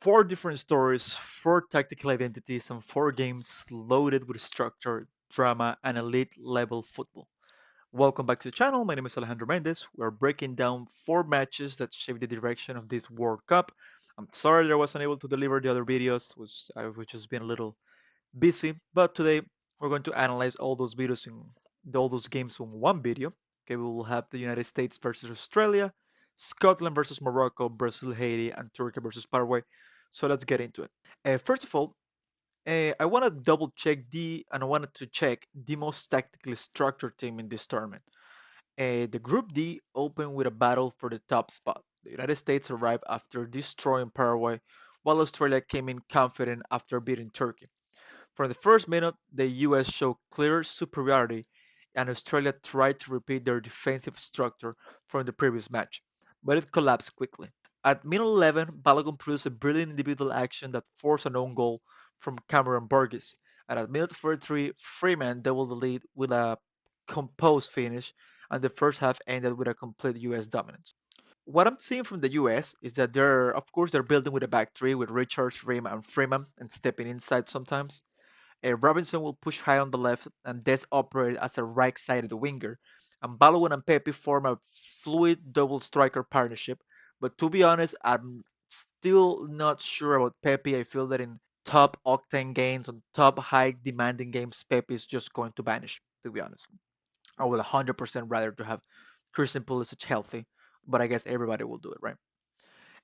Four different stories, four tactical identities, and four games loaded with structure, drama, and elite level football. Welcome back to the channel. My name is Alejandro Mendez. We're breaking down four matches that shape the direction of this World Cup. I'm sorry that I wasn't able to deliver the other videos, which just been a little busy, but today we're going to analyze all those games in one video. Okay, we will have the United States versus Australia, Scotland versus Morocco, Brazil, Haiti, and Turkey versus Paraguay. So let's get into it. First of all, I want to double check and I wanted to check the most tactically structured team in this tournament. The Group D opened with a battle for the top spot. The United States arrived after destroying Paraguay, while Australia came in confident after beating Turkey. From the first minute, the US showed clear superiority, and Australia tried to repeat their defensive structure from the previous match, but it collapsed quickly. At minute 11, Balogun produced a brilliant individual action that forced an own goal from Cameron Burgess, and at minute 43, Freeman doubled the lead with a composed finish, and the first half ended with a complete US dominance. What I'm seeing from the US is that of course, they're building with a back three with Richards, Ream, and Freeman, and stepping inside sometimes. Robinson will push high on the left, and Des operate as a right-sided winger. And Balogun and Pepe form a fluid double striker partnership. But to be honest, I'm still not sure about Pepe. I feel that in top octane games, on top high demanding games, Pepe is just going to vanish, to be honest. I would 100% rather to have Christian Pulisic healthy, but I guess everybody will do it, right?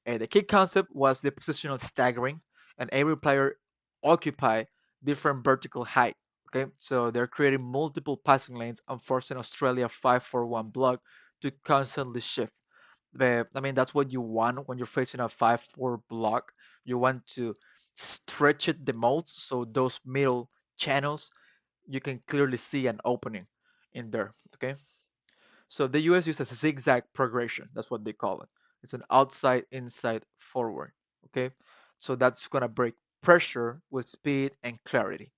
The key concept was the positional staggering, and every player occupy different vertical height. Okay, so they're creating multiple passing lanes and forcing Australia 5-4-1 block to constantly shift. I mean, that's what you want when you're facing a 5-4 block. You want to stretch it the most, so those middle channels you can clearly see an opening in there. Okay, so the US uses a zigzag progression. That's what they call it. It's an outside, inside, forward. Okay, so that's gonna break pressure with speed and clarity.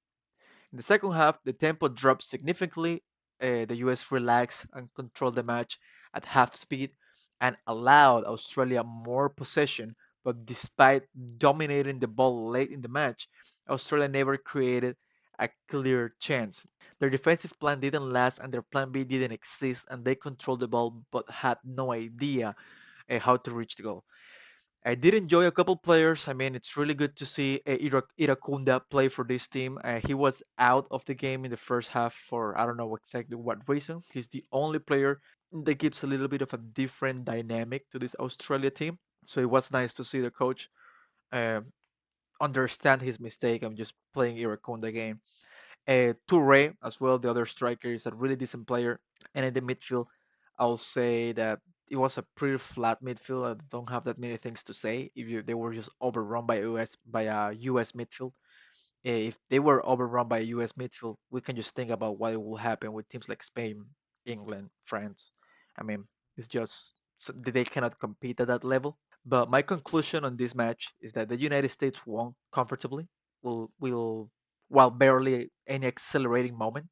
In the second half, the tempo dropped significantly. The US relaxed and controlled the match at half speed and allowed Australia more possession. But despite dominating the ball late in the match, Australia never created a clear chance. Their defensive plan didn't last and their plan B didn't exist, and they controlled the ball but had no idea how to reach the goal. I did enjoy a couple players. I mean, it's really good to see Irakunda play for this team. He was out of the game in the first half for I don't know exactly what reason. He's the only player that gives a little bit of a different dynamic to this Australia team. So it was nice to see the coach uh, understand his mistake and just playing Irakunda again. Toure as well, the other striker, is a really decent player. And in the midfield, I'll say that it was a pretty flat midfield. I don't have that many things to say. They were just overrun by a US midfield. If they were overrun by a US midfield, we can just think about what will happen with teams like Spain, England, France. I mean, it's just they cannot compete at that level. But my conclusion on this match is that the United States won comfortably, will while barely any accelerating moment.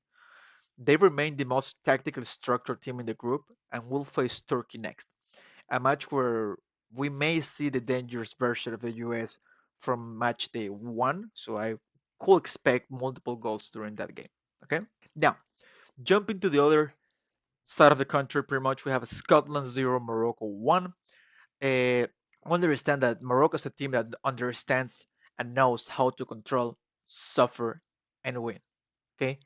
They remain the most tactically structured team in the group and will face Turkey next, a match where we may see the dangerous version of the US from match day one. So I could expect multiple goals during that game. Okay, now jumping to the other side of the country, pretty much we have Scotland 0, Morocco 1. uh, understand that Morocco is a team that understands and knows how to control, suffer, and win. Okay.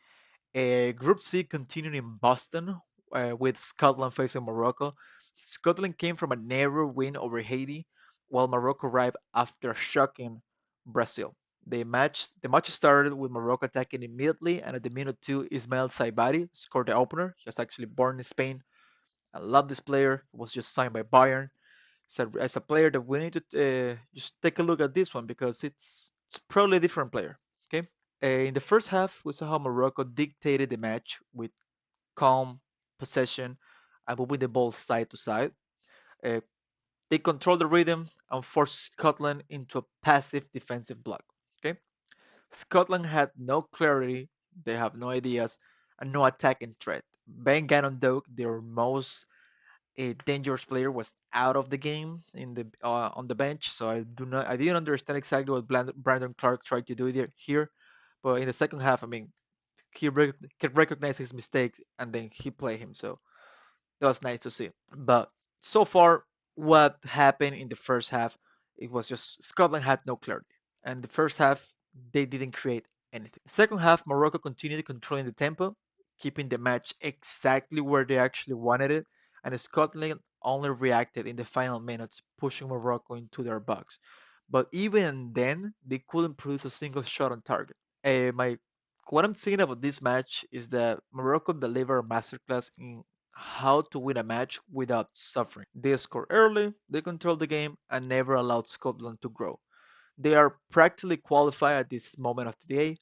Group C continued in Boston with Scotland facing Morocco. Scotland came from a narrow win over Haiti, while Morocco arrived after shocking Brazil. The match started with Morocco attacking immediately, and at the minute two, Ismail Saibari scored the opener. He was actually born in Spain. I love this player. He was just signed by Bayern. As a player that we need to just take a look at this one because it's probably a different player. Okay. In the first half, we saw how Morocco dictated the match with calm possession and moving the ball side to side. Uh, they controlled the rhythm and forced Scotland into a passive defensive block. Okay. Scotland had no clarity, they have no ideas, and no attacking threat. Ben Gannon dug their most a dangerous player was out of the game in the on the bench. So I didn't understand exactly what Brandon Clark tried to do here. But in the second half, I mean, he recognized his mistake and then he played him. So that was nice to see. But so far, what happened in the first half, it was just Scotland had no clarity. And the first half, they didn't create anything. Second half, Morocco continued controlling the tempo, keeping the match exactly where they actually wanted it. And Scotland only reacted in the final minutes, pushing Morocco into their box. But even then, they couldn't produce a single shot on target. My what I'm saying about this match is that Morocco delivered a masterclass in how to win a match without suffering. They score early, they control the game, and never allowed Scotland to grow. They are practically qualified at this moment of the day,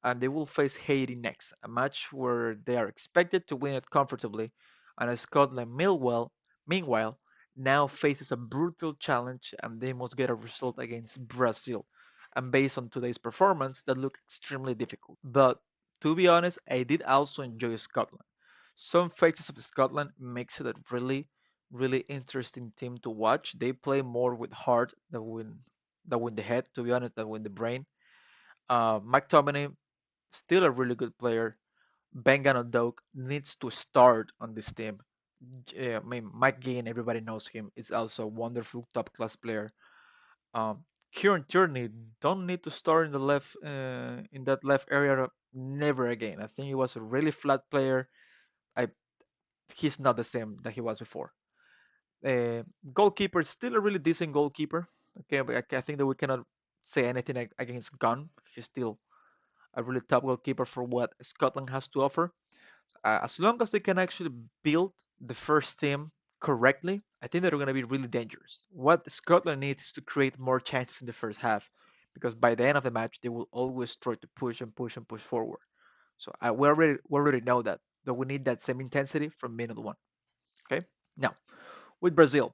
and they will face Haiti next, a match where they are expected to win it comfortably, and Scotland meanwhile, now faces a brutal challenge and they must get a result against Brazil. And based on today's performance, that looked extremely difficult. But to be honest, I did also enjoy Scotland. Some phases of Scotland makes it a really interesting team to watch. They play more with heart than with the head, to be honest, than with the brain. McTominay, still a really good player. Ben Doak needs to start on this team. I mean, Mike Ginn, everybody knows him, is also a wonderful top class player. Kieran Tierney don't need to start in the left in that left area never again. I think he was a really flat player. I He's not the same that he was before. Uh, Goalkeeper is still a really decent goalkeeper. Okay, but I think that we cannot say anything against Gunn. He's still a really top goalkeeper for what Scotland has to offer. As long as they can actually build the first team correctly, I think they're going to be really dangerous. What Scotland needs is to create more chances in the first half, because by the end of the match, they will always try to push and push and push forward. So we already know that we need that same intensity from minute one. Okay, now with Brazil.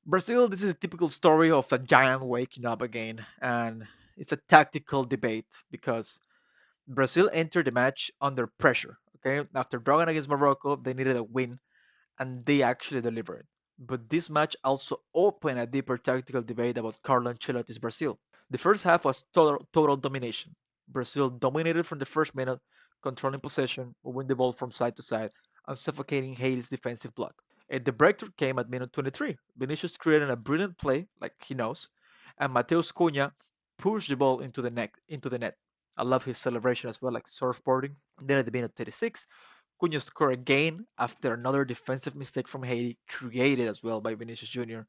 Brazil, this is a typical story of a giant waking up again, and it's a tactical debate because Brazil entered the match under pressure. Okay, after drawing against Morocco, they needed a win, and they actually delivered. But this match also opened a deeper tactical debate about Carlo Ancelotti's Brazil. The first half was total domination. Brazil dominated from the first minute, controlling possession, moving the ball from side to side, and suffocating Haiti's defensive block. The breakthrough came at minute 23. Vinicius created a brilliant play, like he knows, and Mateus Cunha pushed the ball into the net. I love his celebration as well, like surfboarding. Then at the minute 36, Cunha scored again after another defensive mistake from Haiti, created as well by Vinicius Jr.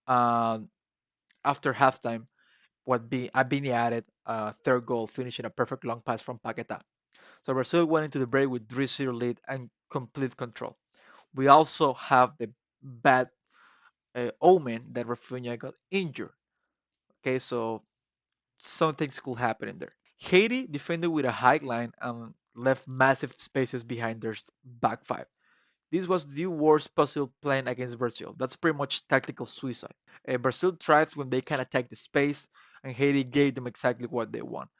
Um, After halftime, Abini added a third goal, finishing a perfect long pass from Paqueta. So Brazil went into the break with 3-0 lead and complete control. We also have the bad omen that Rafinha got injured. Okay, so some things could happen in there. Haiti defended with a high line and left massive spaces behind their back five. This was the worst possible plan against Brazil. That's pretty much tactical suicide. Brazil thrives when they can attack the space, and Haiti gave them exactly what they want.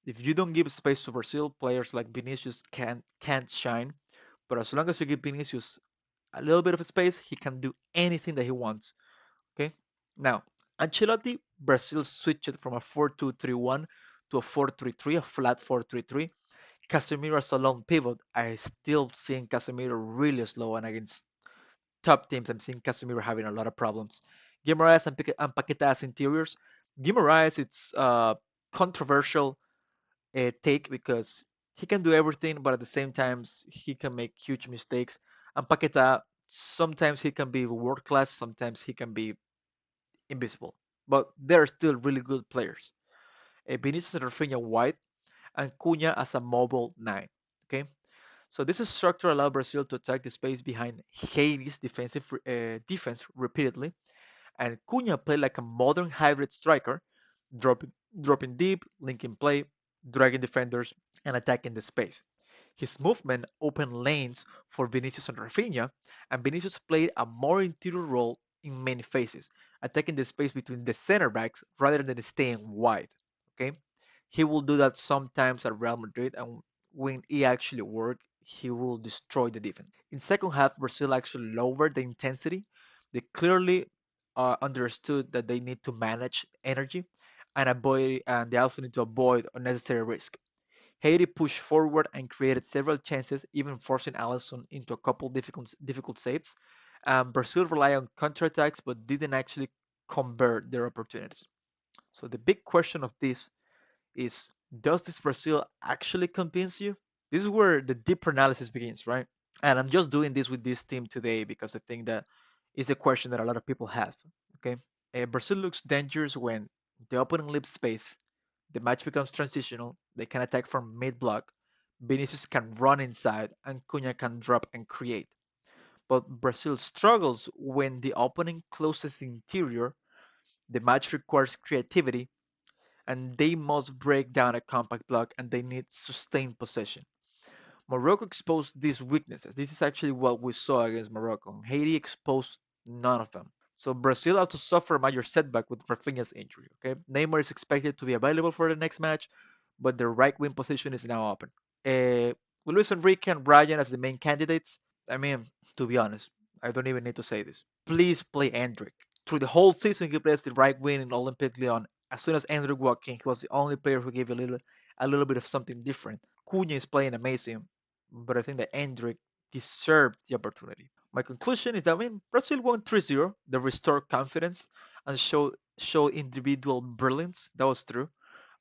If you don't give space to Brazil, players like Vinicius can't shine. But as long as you give Vinicius a little bit of space, he can do anything that he wants. Okay. Now, Ancelotti, Brazil switched from a 4-2-3-1 to a 4-3-3, a flat 4-3-3. Casemiro as a lone pivot. I still seeing Casemiro really slow, and against top teams, I'm seeing Casemiro having a lot of problems. Guimaraes and Paqueta as interiors. Guimaraes, it's controversial take because he can do everything, but at the same time, he can make huge mistakes. And Paqueta, sometimes he can be world class, sometimes he can be invisible, but they're still really good players. Vinicius and Rafinha wide, and Cunha as a mobile nine. Okay, so this structure allowed Brazil to attack the space behind Haiti's defense repeatedly, and Cunha played like a modern hybrid striker, dropping dropping deep, linking play, dragging defenders, and attacking the space. His movement opened lanes for Vinicius and Rafinha, and Vinicius played a more interior role in many phases, attacking the space between the center backs rather than staying wide. Okay, he will do that sometimes at Real Madrid, and when it actually worked, he will destroy the defense. In second half, Brazil actually lowered the intensity. They clearly understood that they need to manage energy and they also need to avoid unnecessary risk. Haiti pushed forward and created several chances, even forcing Allison into a couple difficult saves. Brazil relied on counterattacks but didn't actually convert their opportunities. So the big question of this is, does this Brazil actually convince you? This is where the deeper analysis begins, right? And I'm just doing this with this team today because I think that is the question that a lot of people have. Okay, Brazil looks dangerous when the opponent leaves space, the match becomes transitional. They can attack from mid block. Vinicius can run inside, and Cunha can drop and create. But Brazil struggles when the opponent closes the interior. The match requires creativity, and they must break down a compact block, and they need sustained possession. Morocco exposed these weaknesses. This is actually what we saw against Morocco. Haiti exposed none of them. So Brazil also suffered a major setback with Rafinha's injury. Okay, Neymar is expected to be available for the next match, but the right wing position is now open. Uh, with Luis Enrique and Ryan as the main candidates, I mean, to be honest, I don't even need to say this. Please play Endrick. Through the whole season, he plays the right wing in Olympic Lyon. As soon as Endrick walked in, he was the only player who gave a little bit of something different. Cunha is playing amazing, but I think that Endrick deserved the opportunity. My conclusion is that when Brazil won 3-0, they restored confidence and show individual brilliance. That was true.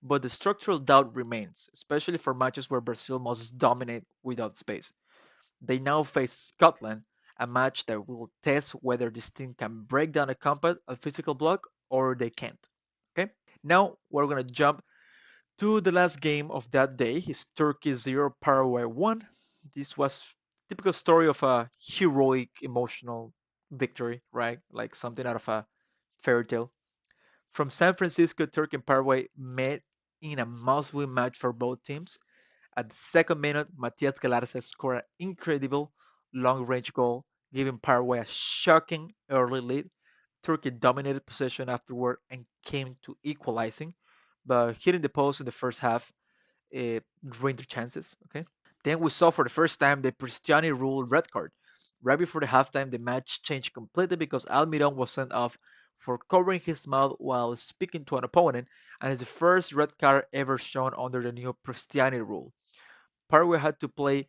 But the structural doubt remains, especially for matches where Brazil must dominate without space. They now face Scotland, a match that will test whether this team can break down a physical block or they can't. Okay? Now we're gonna jump to the last game of that day is Turkey 0, Paraguay 1. This was typical story of a heroic emotional victory, right? Like something out of a fairy tale. From San Francisco, Turkey and Paraguay met in a must-win match for both teams. At the second minute, Matias Galarza scored an incredible long-range goal, giving Paraguay a shocking early lead. Turkey dominated possession afterward and came to equalizing, but hitting the post in the first half ruined their chances. Okay. Then we saw for the first time the Cristiani rule red card. Right before the halftime, the match changed completely because Almiron was sent off for covering his mouth while speaking to an opponent, and it's the first red card ever shown under the new Cristiani rule. Paraguay had to play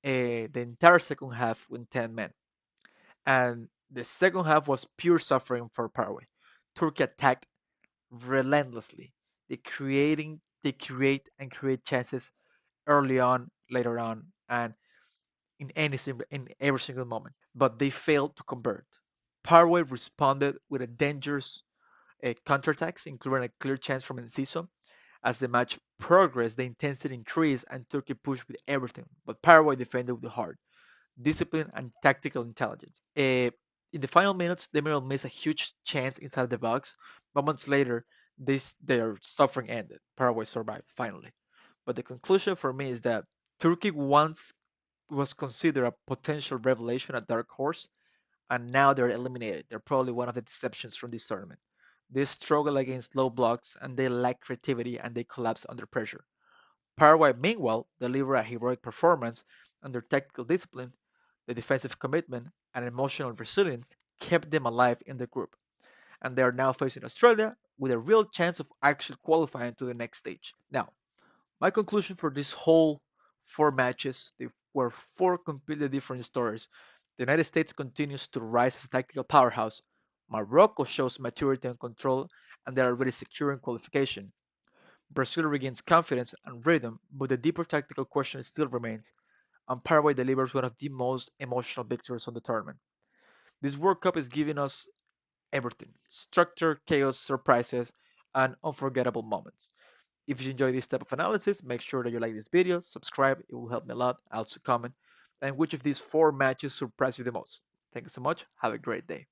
the entire second half with 10 men, and the second half was pure suffering for Paraguay. Turkey attacked relentlessly. They create and create chances early on, later on, and in every single moment. But they failed to convert. Paraguay responded with a dangerous counterattacks, including a clear chance from Enciso. As the match progressed, the intensity increased and Turkey pushed with everything, but Paraguay defended with heart, discipline, and tactical intelligence. In the final minutes, Demiral missed a huge chance inside the box. Moments later, their suffering ended. Paraguay survived finally. But the conclusion for me is that Turkey once was considered a potential revelation, a dark horse, and now they're eliminated. They're probably one of the deceptions from this tournament. They struggle against low blocks and they lack creativity and they collapse under pressure. Paraguay, meanwhile, delivered a heroic performance and their tactical discipline, the defensive commitment, and emotional resilience kept them alive in the group. And they are now facing Australia with a real chance of actually qualifying to the next stage. Now, my conclusion for this whole four matches, they were four completely different stories. The United States continues to rise as a tactical powerhouse. Morocco shows maturity and control, and they are already securing qualification. Brazil regains confidence and rhythm, but the deeper tactical question still remains, and Paraguay delivers one of the most emotional victories on the tournament. This World Cup is giving us everything: structure, chaos, surprises, and unforgettable moments. If you enjoy this type of analysis, make sure that you like this video, subscribe, it will help me a lot. Also comment. And which of these four matches surprised you the most? Thank you so much. Have a great day.